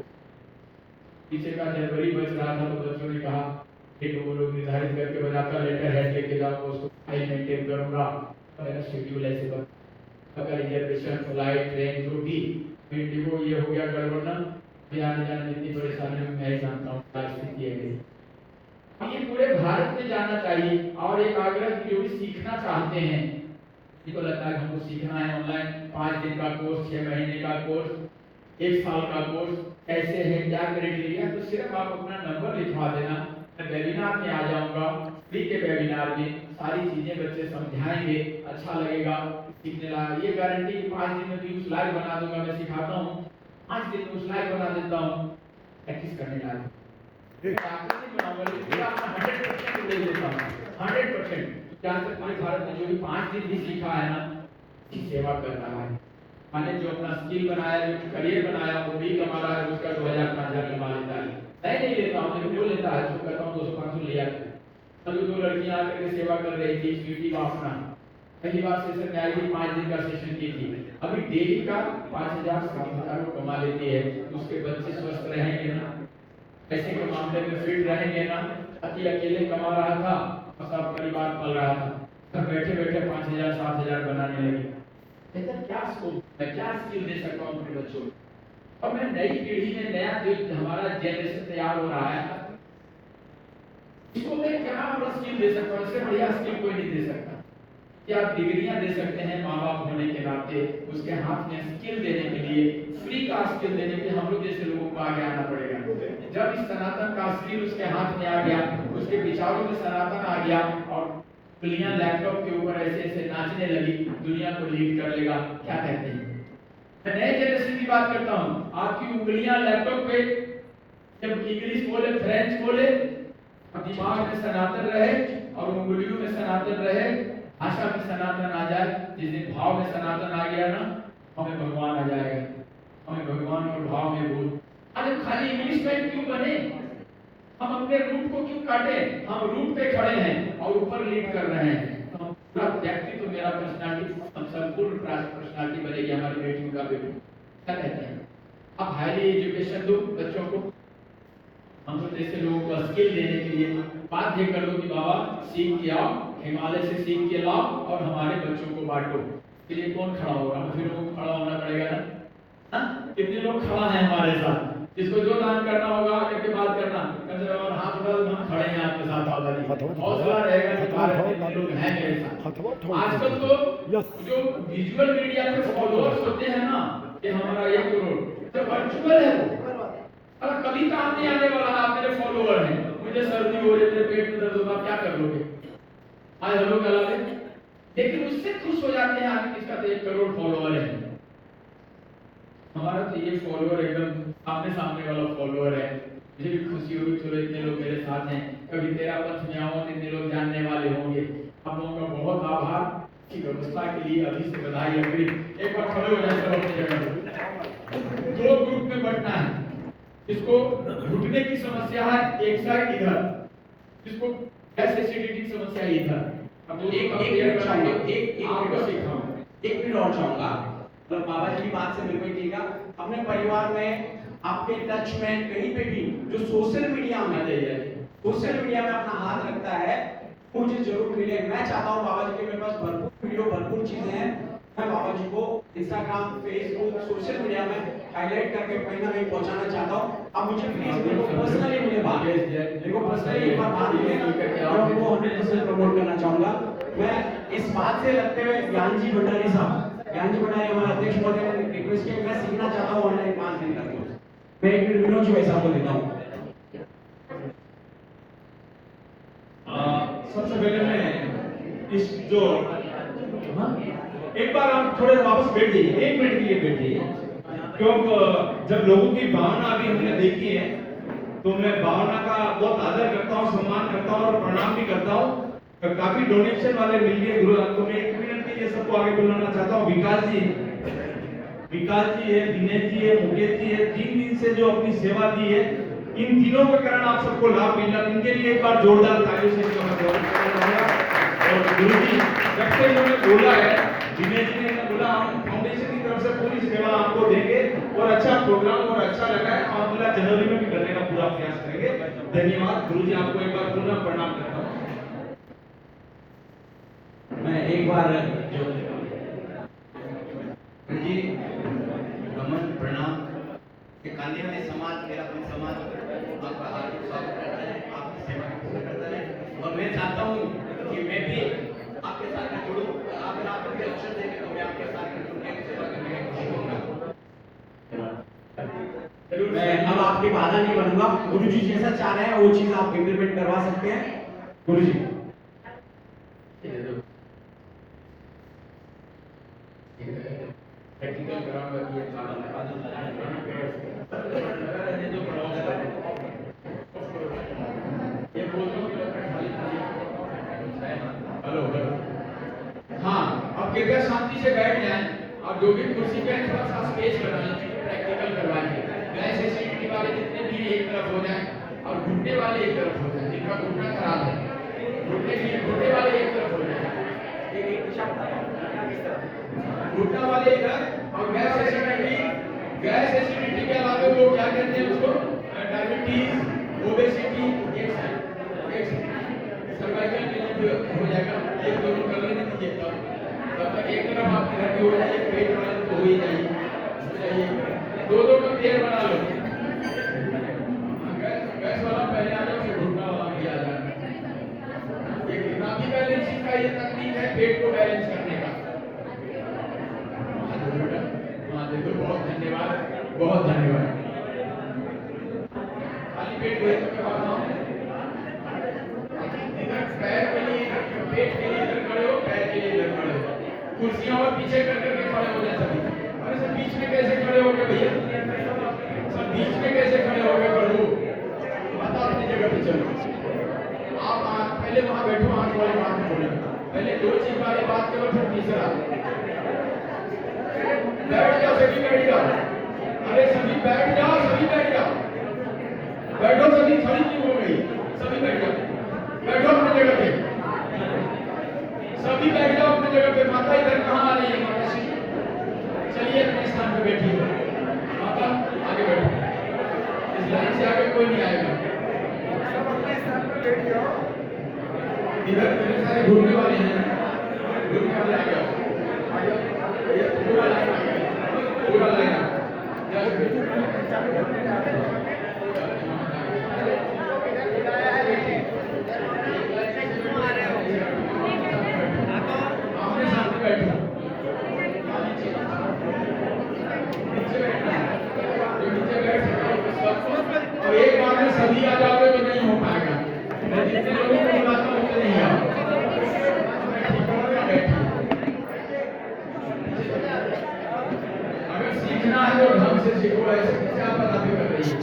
पीछे का जनवरी बच रहा था तो बच्चों ने कहा कि वो लोग निर्धारित करके बजाता लेटर हेड लेके जाओ उसको फाइल मेंटेन करूंगा, मेरा शेड्यूल ऐसे बन अगर रिजर्वेशन फ्लाइट ट्रेन जो भी इंडिगो ये हो गया गड़बड़ ना, आने जाने में इतनी परेशानी मैं जानता हूँ स्थिति है। ये पूरे भारत में जाना चाहिए और एक आग्रह जो भी सीखना चाहते हैं, जिनको लगता है हमको सीखना है ऑनलाइन 5 दिन का कोर्स, 6 महीने का कोर्स, 1 साल का कोर्स, कैसे है क्या क्राइटेरिया, तो सिर्फ आप अपना नंबर लिखवा देना, मैं वेबिनार में आ जाऊंगा, फ्री के वेबिनार में सारी चीजें बच्चे समझाएंगे, अच्छा लगेगा सीखने लगा। ये गारंटी कि 5 दिन में भी स्लाइड बना दूंगा, मैं सिखाता हूँ 5 दिन में स्लाइड बना देता हूँ, प्रैक्टिस करने लायक। आकृति बनाऊंगा लेकिन पूरा अपना 100% दे देता हूँ, 100%। क्या पूरे भारत में जो भी 5 दिन भी सीखा है ना, उसकी सेवा कर रहा है। मैंने जो अपना स्किल बनाया, जो करियर बनाया, वो भी कमा रहा है, उसका 2000-5000 कमा लेता है। मैं नहीं लेता हूँ, लेकिन वो लेता है, जो कहता हूँ 200-500 लिया। अभी 2 लड़कियां आकर के सेवा कर रही थी, स्वीटी बाफना। पहली बार सेशन में आई थी, 5 दिन का सेशन की थी। अभी डेली का 5000-7000 वो कमा लेती है। उसके बच्चे स्वस्थ रहेंगे ना, पैसे के मामले में फिट रहेंगे ना। अकेले कमा रहा था और सब परिवार पल रहा था, घर बैठे बैठे 5000-7000 बनाने लगी। कहता क्या स्कोप, मैं क्या स्किल दे सकता हूँ अपने बच्चों को। और मैं नई पीढ़ी में, नया जो हमारा जनरेशन तैयार हो रहा है, इसको मैं क्या बड़ा स्किल दे सकता हूँ। इससे बढ़िया स्किल कोई नहीं दे सकता। क्या आप डिग्रियां दे सकते हैं माँ बाप होने के नाते, उसके हाथ में स्किल देने के लिए, फ्री का स्किल देने के लिए हम लोग जैसे लोगों को आगे आना पड़ेगा। जब इस सनातन का स्किल उसके हाथ में आ गया, उसके विचारों में सनातन आ गया और दुनिया लैपटॉप के ऊपर ऐसे ऐसे नाचने लगी, दुनिया को लीड कर लेगा। क्या कहते हैं? मैं नए जनरेशन की बात करता हूँ। आपकी उंगलियां लैपटॉप पे जब इंग्लिश बोले, फ्रेंच बोले, दिमाग में सनातन रहे और उंगलियों में सनातन रहे, भाषा में सनातन आ जाए। जिस दिन भाव में सनातन आ गया ना, हमें भगवान आ जाएगा। हमें भगवान और भाव में बोल। अरे खाली इंग्लिश में क्यों बने? हम अपने रूट को क्यों काटे? हम रूट पे खड़े हैं और ऊपर लीड कर रहे हैं। तो हम पूरा व्यक्तित्व, मेरा पर्सनालिटी, संपूर्ण पर्सनालिटी बनेगी हमारी बेटियों का बेटू। क्या कहते हैं? आप हाईली एजुकेशन दो बच्चों को, हम तो जैसे लोगों को स्किल देने के लिए बाध्य कर दो कि बाबा सीख के आओ, हिमालय से सीख के लाओ और हमारे बच्चों को बांटो। फिर ये कौन खड़ा होगा? फिर लोगों को खड़ा होना पड़ेगा ना। हाँ? कितने लोग खड़ा हैं हमारे साथ? जिसको जो दान करना होगा आके बात करना, और हाथ उठा दो, हम खड़े हैं आपके साथ। हौसला रहेगा कि भारत लोग हैं मेरे साथ। आजकल तो जो विजुअल मीडिया पे फॉलोअर्स होते हैं ना, कि हमारा 1 करोड़, जो वर्चुअल है वो और कभी काम नहीं आने वाला। आप मेरे फॉलोअर हैं, मुझे सर्दी हो रही है, मेरे पेट में दर्द होगा, आप क्या कर लोगे? आज हेलो कह रहे, लेकिन उससे खुश हो जाते हैं आदमी किसका तो 1 करोड़ फॉलोअर है। हमारा तो ये फॉलोअर एकदम सामने सामने वाला फॉलोअर है। मुझे भी खुशी होगी, चलो इतने लोग मेरे साथ हैं। कभी तेरा पंथ में आऊँ, इतने लोग जानने वाले होंगे। आप लोगों का बहुत आभार की व्यवस्था के लिए अभी से बधाई अग्री। एक बार खड़े हो जाए सब अपनी जगह पर। 2 ग्रुप में बढ़ना है। इसको घुटने की समस्या है एक साइड इधर, जिसको गैस एसिडिटी की समस्या इधर। अब एक मिनट और चाहूंगा। तो बाबा जी की बात से मेरे को दिखेगा, अपने परिवार में, आपके टच में कहीं पे भी जो सोशल मीडिया में अपना हाथ रखता है, मुझे जरूर मिले। मैं चाहता हूँ बाबा जी के मेरे पास भरपूर वीडियो, भरपूर चीजें हैं। मैं बाबा जी को इंस्टाग्राम, फेसबुक, सोशल मीडिया में हाईलाइट करके कहीं ना कहीं पहुंचाना चाहता हूँ। अब मुझे प्लीज मेरे को पर्सनली मिले बात, मेरे को पर्सनली एक बार बात मिले, मैं उनको 100% प्रमोट करना चाहूंगा। मैं इस बात से लगते हुए ज्ञान जी भंडारी हमारे अध्यक्ष महोदय ने रिक्वेस्ट किया, मैं सीखना चाहता हूँ ऑनलाइन 5 दिन का कोर्स। मैं 1 मिनट विनोद जी भाई साहब को देता हूँ। सबसे पहले मैं इस जो एक बार आप थोड़े वापस बैठ जाइए, 1 मिनट के लिए बैठ जाइए। क्योंकि जब लोगों की भावना अभी हमने देखी है, तो मैं भावना का बहुत आदर करता हूँ, सम्मान करता हूँ और प्रणाम भी करता हूँ। काफी डोनेशन वाले मिल गए गुरु, तो मैं 1 मिनट के लिए सबको आगे बुलाना चाहता हूँ। विकास जी है, दिनेश जी है, मुकेश जी है, 3 दिन से जो अपनी सेवा दी है, इन तीनों के कारण आप सबको लाभ मिल रहा है। इनके लिए एक बार जोरदार तालियों से इनका मैं स्वागत करना चाहूंगा। और गुरु जी जब से इन्होंने बोला है, दिनेश जी ने बोला हम फाउंडेशन की तरफ से पूरी सेवा आपको देंगे और अच्छा प्रोग्राम और अच्छा लगा है, और अगला जनवरी में भी करने का पूरा प्रयास करेंगे। धन्यवाद गुरु जी, आपको एक बार पुनः प्रणाम करता हूँ। मैं एक बार जो जी नमन प्रणाम। कांदी वाली समाज, मेरा अपना समाज आपका हार्दिक स्वागत करता है, आपकी सेवा करता है। और मैं चाहता हूँ कि मैं भी आपके साथ में जुड़ूं। आप मुझे अवसर देंगे तो मैं आपके साथ में जुड़ के सेवा करने की कोशिश करूंगा। मैं अब आपकी बाधा नहीं बनूंगा। गुरु जी जैसा चाह रहे हैं वो चीज आप इम्प्लीमेंट करवा सकते हैं। गुरु जी प्रैक्टिकल कराऊंगा कि ये हेलो हेलो। हाँ, अब कृपया शांति से बैठ जाएं और जो भी कुर्सी पे थोड़ा सा स्पेस बना लें, प्रैक्टिकल करवाएंगे। गैस एसिडिटी वाले जितने भी एक तरफ हो जाएं और घुटने वाले एक तरफ हो जाएं, जिनका घुटना खराब है घुटने वाले एक तरफ हो जाएं, घुटना वाले इधर। और गैस एसिडिटी के अलावा वो क्या कहते हैं उसको, डायबिटीज, ओबेसिटी, एक साइड सर्वाइकल हो जाएगा। ये दोनों कर लेने दीजिए, तब तक एक तरफ आपकी हड्डी हो जाएगी, पेट वाले तो हो ही जाएगी। दो का पेयर बना लो। गैस वाला पहले आ जाओ, फिर घुटना वाला भी आ जाए। ये नाभि बैलेंसिंग का ये तकनीक है पेट को बैलेंस करने का। देखो, बहुत धन्यवाद, बहुत धन्यवाद। खाली पेट हुए तो क्या बात है? पैर के लिए, पेट के लिए इधर खड़े हो, पैर के लिए इधर खड़े हो। कुर्सियां और पीछे कर करके खड़े हो जाए सभी। अरे सब बीच में कैसे खड़े हो गए भैया? सब बीच में कैसे खड़े हो गए प्रभु? बताओ अपनी जगह पे चलो। आप पहले वहां बैठो, आंख वाले बात बोलो। पहले 2 चीज वाली बात करो, फिर तीसरा। बैठ जाओ, सभी बैठ जाओ। अरे सभी बैठ जाओ, सभी बैठ जाओ। बैठो, सभी खड़ी क्यों हो गई? सभी बैठ जाओ, बैठो अपनी जगह पे। सभी बैठ जाओ अपनी जगह पे। माता इधर कहाँ आ रही है? माता श्री चलिए अपने स्थान पे बैठिए। माता आगे बैठो, इस लाइन से आगे कोई नहीं आएगा। इधर इतने सारे घूमने वाले हैं, घूमने वाले आ गए, पूरा लाइन आ गया, पूरा लाइन आ गया। और एक बार में सभी आ जाओगे तो नहीं हो पाएगा। मैं जितने लोगों को बुलाता हूँ उतने नहीं आओ। अगर सीखना है तो ढंग से सीखो, ऐसे कैसे आप बातें कर रही है?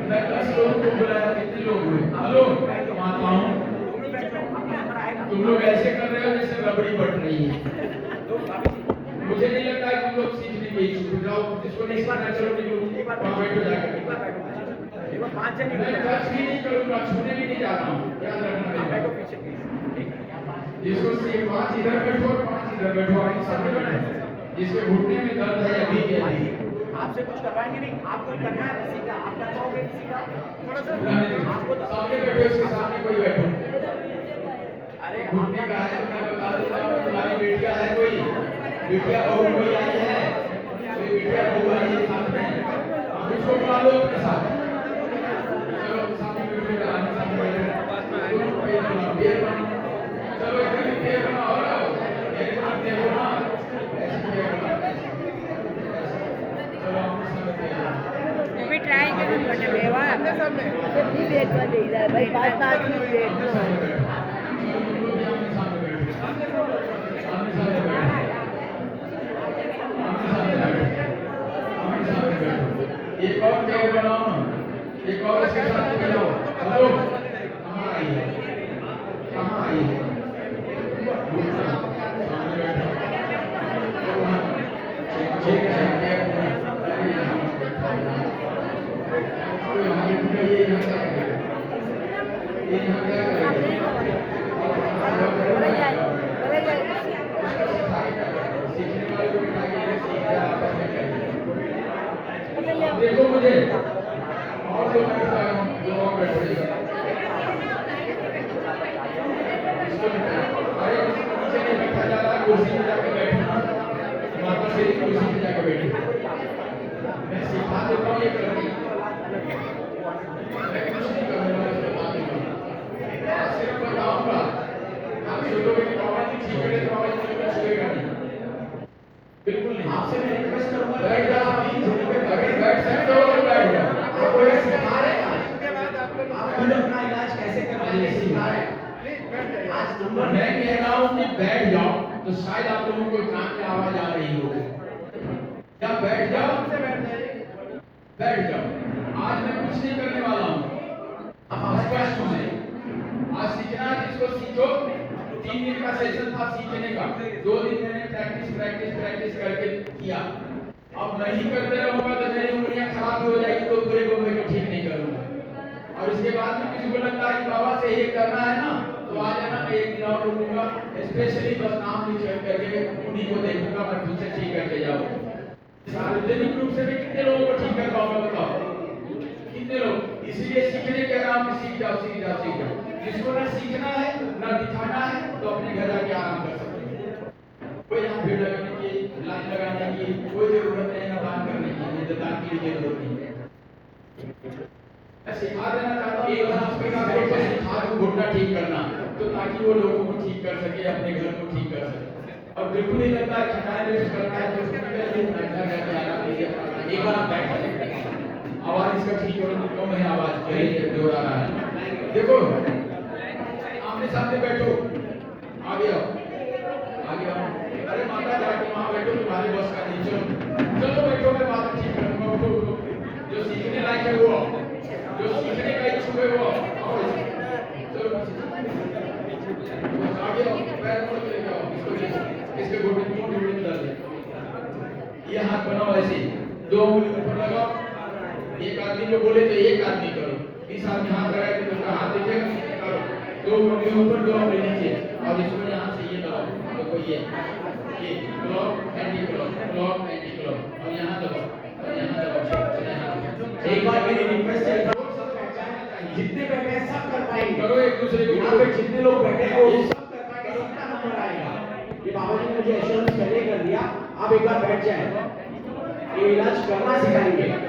मैं 10 लोगों को बुलाया, कितने लोग हुए? हेलो माताओं, तुम लोग ऐसे कर रहे हो जैसे रबड़ी बट रही है। मुझे नहीं लगता है तुम लोग सीखने के इच्छुक हो। जाओ, जिसको नहीं सीखना चलो निकलो, बैठो जाकर। मैं टच भी नहीं करूंगा, छूने भी नहीं जा रहा हूँ, याद रखना। जिसको 5 इधर बैठो और 5 इधर बैठो, आगे सामने बैठो। जिसके घुटने में दर्द है अभी के अभी आपसे कुछ करवाएंगे नहीं, आपको करना है किसी का, आप कर पाओगे किसी का? थोड़ा सा आपको तो सामने बैठो, इसके सामने कोई बैठो। अरे घुटने का है तो मैं बता देता हूँ, तुम्हारी बेटिया है कोई, बेटिया बहू कोई आई है, कोई बेटिया बहू आई है साथ में, आप उसको बुला लो अपने साथ। चलो सामने बैठो, आने सामने बैठो, चलो इधर भी पेड़ बनाओ, एक हाथ देखो ना, ऐसे पेड़ बनाओ। चलो अपने सामने पेड़ बनाओ। भी ट्राई करना पड़ता है वाह अपने सामने भी वेट कर दे इधर भाई 5 मिनट वेट एक और पेड़ बनाओ ना, एक और इसके साथ बनाओ। हेलो कहाँ आई है, कहाँ आई है? ठीक है, देखो मुझे और जो बैठा है जो और बैठे अरे नीचे नहीं बैठा जा रहा, कुर्सी पे जाके बैठो, माता श्री कुर्सी पे जाके बैठो। मैं सिखा देता हूँ ये करनी, मैं कुछ नहीं करूँगा, सिर्फ बताऊँगा। आप सोचोगे कि बाबा जी ठीक है तो बाबा जी कुछ छुएगा नहीं, बिल्कुल नहीं। आपसे मैं रिक्वेस्ट करूँगा बैठ जाओ, अगर बैठ सकते हो तो बैठ जाओ। आपको ये सिखा रहे हैं, आप खुद अपना इलाज कैसे करवाएंगे सिखा रहे हैं। आज नंबर मैं कह रहा हूँ कि बैठ जाओ, तो शायद आप लोगों को कान में आवाज आ रही हो। क्या बैठ जाओ, बैठ जाओ। आज मैं कुछ नहीं करने वाला हूँ, आप स्पष्ट हो जाए। आज सीखना है जिसको सीखो, 3 दिन का सेशन था सीखने का, 2 दिन मैंने प्रैक्टिस करके किया। अब नहीं करते रहूंगा तो मेरी उंगलियां खराब हो जाएगी, तो पूरे बॉम्बे को ठीक नहीं करूंगा। और इसके बाद में किसी को लगता है कि बाबा से ये करना है ना, तो आ जाना, मैं एक दिन और रुकूंगा, स्पेशली बस नाम लिख करके उन्हीं को देखूंगा, मैं खुद से ठीक करके जाऊंगा। सार्वजनिक रूप से भी कितने लोगों को ठीक कर पाऊंगा बताओ, कितने लोग? इसीलिए सीखने के आराम में सीख जाओ। जिसको ना सीखना है ना दिखाना है, तो अपने घर आके आराम कर सकते हैं। कोई यहाँ भीड़ लगाने की, लाइन लगाने की कोई जरूरत नहीं, ना दान करने की, इंतजार की जरूरत नहीं है। मैं सिखा देना चाहता हूँ, एक सिखा दूं घुटना ठीक करना, तो ताकि वो लोगों को ठीक कर सके, अपने घर को ठीक कर सके। और बिल्कुल नहीं लगता है खटाई वेस्ट करना है, तो एक बार आप बैठ जाइए। आवाज इसका ठीक हो, कम है आवाज, जोर आ रहा है। देखो आमने सामने बैठो, आगे आओ। अरे माता जाके वहाँ बैठो, तुम्हारे बस का नहीं, चलो बैठो, मैं बात ठीक करूँगा। उठो, जो सीखने लायक है वो, जो सीखने का इच्छुक है वो, चलो आगे आओ, पैर मोड़ के लेके आओ, इसके घुटने में दर्द है। ये हाथ बनाओ ऐसे, 2 उंगली ऊपर लगाओ। एक आदमी को बोले तो एक आदमी करो, 20 आदमी हाथ लगाए तो उसका हाथ दिखेगा, करो। 2 उंगली ऊपर, 2 उंगली नीचे, और इसको यहाँ से ये दबाओ, देखो ये क्लॉक एंटी क्लॉक, और यहाँ दबाओ, एक बार मेरी रिक्वेस्ट है, जितने बैठे हैं सब कर पाएंगे, करो एक दूसरे को। यहाँ पे जितने लोग बैठे हैं वो सब कर पाएंगे, सबका नंबर आएगा। ये बाबा जी ने मुझे एश्योरेंस पहले कर दिया, आप एक बार बैठ जाए, ये इलाज करना सिखाएंगे।